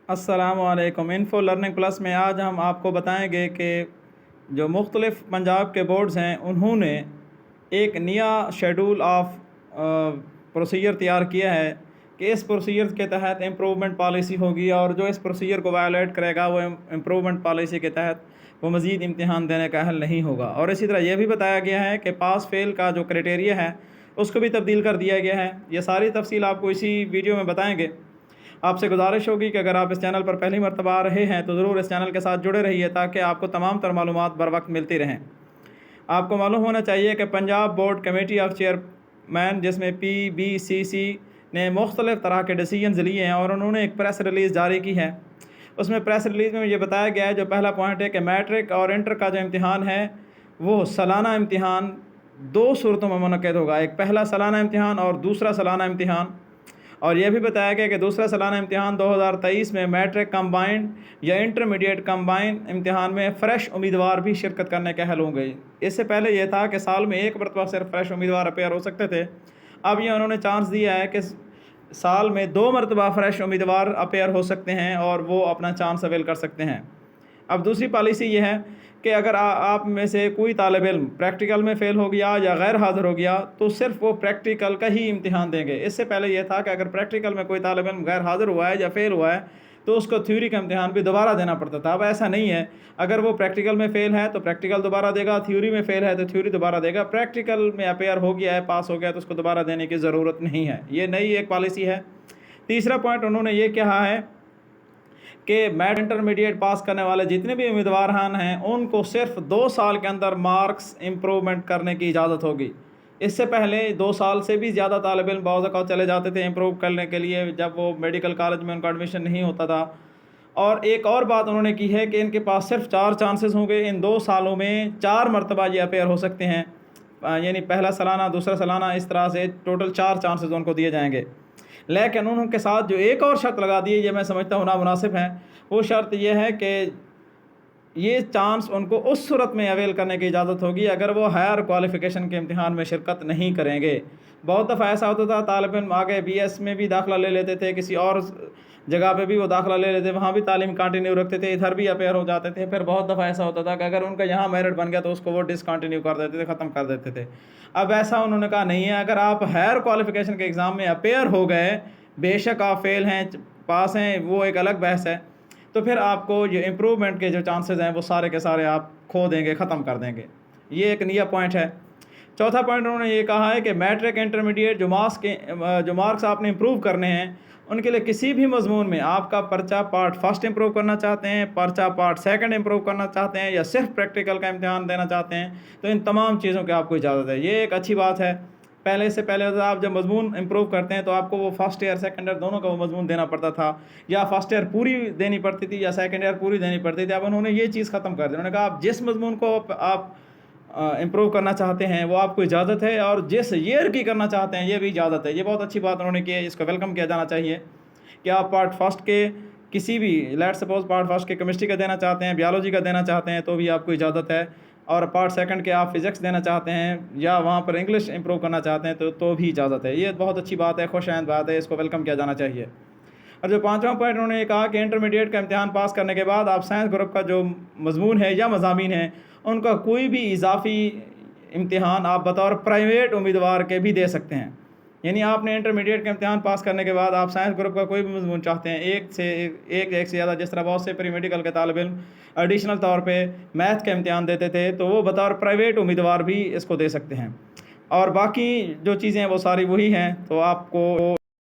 अस्सलाम वालेकुम। Info learning plus में आज हम आपको बताएंगे कि जो मुख्तलिफ़ पंजाब के बोर्ड्स हैं उन्होंने एक नया शेड्यूल ऑफ प्रोसीजर तैयार किया है कि इस प्रोसीजर के तहत इम्प्रूवमेंट पॉलिसी होगी और जो इस प्रोसीजर को वायलेट करेगा वो इम्प्रूवमेंट पॉलिसी के तहत वो मज़ीद इम्तिहान देने का अहल नहीं होगा। और इसी तरह यह भी बताया गया है कि पास फेल का जो क्राइटेरिया है उसको भी तब्दील कर दिया गया है। ये सारी तफसील आपको इसी वीडियो में बताएंगे। आपसे गुजारिश होगी कि अगर आप इस चैनल पर पहली मरतबा आ रहे हैं तो ज़रूर इस चैनल के साथ जुड़े रहिए ताकि आपको तमाम तर मालूमात बर वक्त मिलती रहें। आपको मालूम होना चाहिए कि Punjab board committee of chairman जिसमें PBCC ने मुख्तलिफ़ तरह के डिसीजन लिए हैं और उन्होंने एक प्रेस रिलीज़ जारी की है। उसमें प्रेस रिलीज़ में ये बताया गया है, जो पहला पॉइंट है कि मैट्रिक और इंटर का जो इम्तिहान है वो सालाना इम्तिहान दो सूरतों में मुनक़्क़िद होगा, एक पहला सालाना इम्तिहान और दूसरा सालाना इम्तिहान। और यह भी बताया गया कि दूसरा सालाना इम्तिहान 2023 में मैट्रिक कंबाइंड या इंटरमीडिएट कंबाइंड इम्तिहान में फ़्रेश उम्मीदवार भी शिरकत करने के अहल होंगे। इससे पहले यह था कि साल में एक मरतबा सिर्फ फ़्रेश उम्मीदवार अपेयर हो सकते थे। अब ये उन्होंने चांस दिया है कि साल में 2 मरतबा फ़्रेश उम्मीदवार अपेयर हो सकते हैं और वो अपना चांस अवेल कर सकते हैं। अब दूसरी पॉलिसी ये है कि अगर आप में से कोई तालिब इल्म प्रैक्टिकल में फ़ेल हो गया या गैर हाज़िर हो गया तो सिर्फ वो प्रैक्टिकल का ही इम्तिहान देंगे। इससे पहले ये था कि अगर प्रैक्टिकल में कोई तालिब इल्म गैर हाज़िर हुआ है या फ़ेल हुआ है तो उसको थ्योरी का इम्तिहान भी दोबारा देना पड़ता था। अब ऐसा नहीं है, अगर वो प्रैक्टिकल में फ़ेल है तो प्रैक्टिकल दोबारा देगा, थ्योरी में फ़ेल है तो थ्योरी दोबारा देगा। प्रैक्टिकल में अपेयर हो गया है, पास हो गया तो उसको दोबारा देने की ज़रूरत नहीं है। ये नई एक पॉलिसी है। तीसरा पॉइंट उन्होंने ये कहा है कि मैट इंटरमीडिएट पास करने वाले जितने भी उम्मीदवार हैं उनको सिर्फ 2 साल के अंदर मार्क्स इम्प्रूवमेंट करने की इजाज़त होगी। इससे पहले 2 साल से भी ज़्यादा तालिब इल्म बाज़ औक़ात चले जाते थे इम्प्रूव करने के लिए जब वो मेडिकल कॉलेज में उनका एडमिशन नहीं होता था। और एक और बात उन्होंने की है कि इनके पास सिर्फ 4 चांसेस होंगे। इन 2 सालों में 4 मरतबा ये अपेयर हो सकते हैं, यानी पहला सालाना, दूसरा सालाना, इस तरह से टोटल 4 चांसेस उनको दिए जाएंगे। लेकिन उनके साथ जो एक और शर्त लगा दी है, ये मैं समझता हूँ नामुनासिब है। वो शर्त यह है कि ये चांस उनको उस सूरत में अवेल करने की इजाज़त होगी अगर वो हायर क्वालिफ़िकेशन के इम्तिहान में शिरकत नहीं करेंगे। बहुत दफ़ा ऐसा होता था तालिब इल्म आगे BS में भी दाखिला ले लेते थे, किसी और जगह पे भी वो दाखिला ले लेते, वहाँ भी तालीम कंटिन्यू रखते थे, इधर भी अपेयर हो जाते थे। फिर बहुत दफ़ा ऐसा होता था कि अगर उनका यहाँ मेरिट बन गया तो उसको वो डिसकंटिन्यू कर देते थे, ख़त्म कर देते थे। अब ऐसा उन्होंने कहा नहीं है, अगर आप हायर क्वालिफ़िकेशन के एग्ज़ाम में अपेयर हो गए, बेशक आप फ़ेल हैं पास हैं वो एक अलग बहस है, तो फिर आपको ये इम्प्रूवमेंट के जो चांसेस हैं वो सारे के सारे आप खो देंगे, ख़त्म कर देंगे। ये एक नया पॉइंट है। चौथा पॉइंट उन्होंने ये कहा है कि मैट्रिक इंटरमीडिएट जो मार्क्स आपने इम्प्रूव करने हैं उनके लिए किसी भी मजमून में आपका पर्चा पार्ट फर्स्ट इम्प्रूव करना चाहते हैं, पर्चा पार्ट सेकंड इम्प्रूव करना चाहते हैं या सिर्फ प्रैक्टिकल का इम्तिहान देना चाहते हैं, तो इन तमाम चीज़ों की आपको इजाज़त है। ये एक अच्छी बात है। पहले से पहले आप जब मजमून इम्प्रूव करते हैं तो आपको वो फर्स्ट ईयर सेकंड ईयर दोनों का वो मजमून देना पड़ता था, या फर्स्ट ईयर पूरी देनी पड़ती थी या सेकंड ईयर पूरी देनी पड़ती थी। अब उन्होंने ये चीज़ ख़त्म कर दी। उन्होंने कहा आप जिस मजमून को आप इम्प्रूव करना चाहते हैं वो आपको इजाज़त है, और जिस ईयर की करना चाहते हैं ये भी इजाज़त है। ये बहुत अच्छी बात उन्होंने की है, इसको वेलकम किया जाना चाहिए कि आप पार्ट फर्स्ट के किसी भी, लेट सपोज पार्ट फर्स्ट के केमिस्ट्री का देना चाहते हैं, बायोलॉजी का देना चाहते हैं तो भी आपको इजाज़त है, और पार्ट सेकंड के आप फिज़िक्स देना चाहते हैं या वहाँ पर इंग्लिश इंप्रूव करना चाहते हैं तो भी इजाज़त है। ये बहुत अच्छी बात है, खुशआइंद बात है, इसको वेलकम किया जाना चाहिए। और जो 5वां पॉइंट उन्होंने ये कहा कि इंटरमीडिएट का इम्तिहान पास करने के बाद आप साइंस ग्रुप का जो मजमून है या मज़ामीन है उनका कोई भी इजाफ़ी इम्तिहान आप बतौर प्राइवेट उम्मीदवार के भी दे सकते हैं। यानी आपने इंटरमीडिएट का इम्तिहान पास करने के बाद आप साइंस ग्रुप का कोई भी मजमून चाहते हैं, एक से ज़्यादा, जिस तरह बहुत से प्री मेडिकल के तालिब इल्म एडिशनल तौर पे मैथ का इम्तिहान देते थे, तो वो बतौर प्राइवेट उम्मीदवार भी इसको दे सकते हैं। और बाकी जो चीज़ें हैं वो सारी वही हैं, तो आपको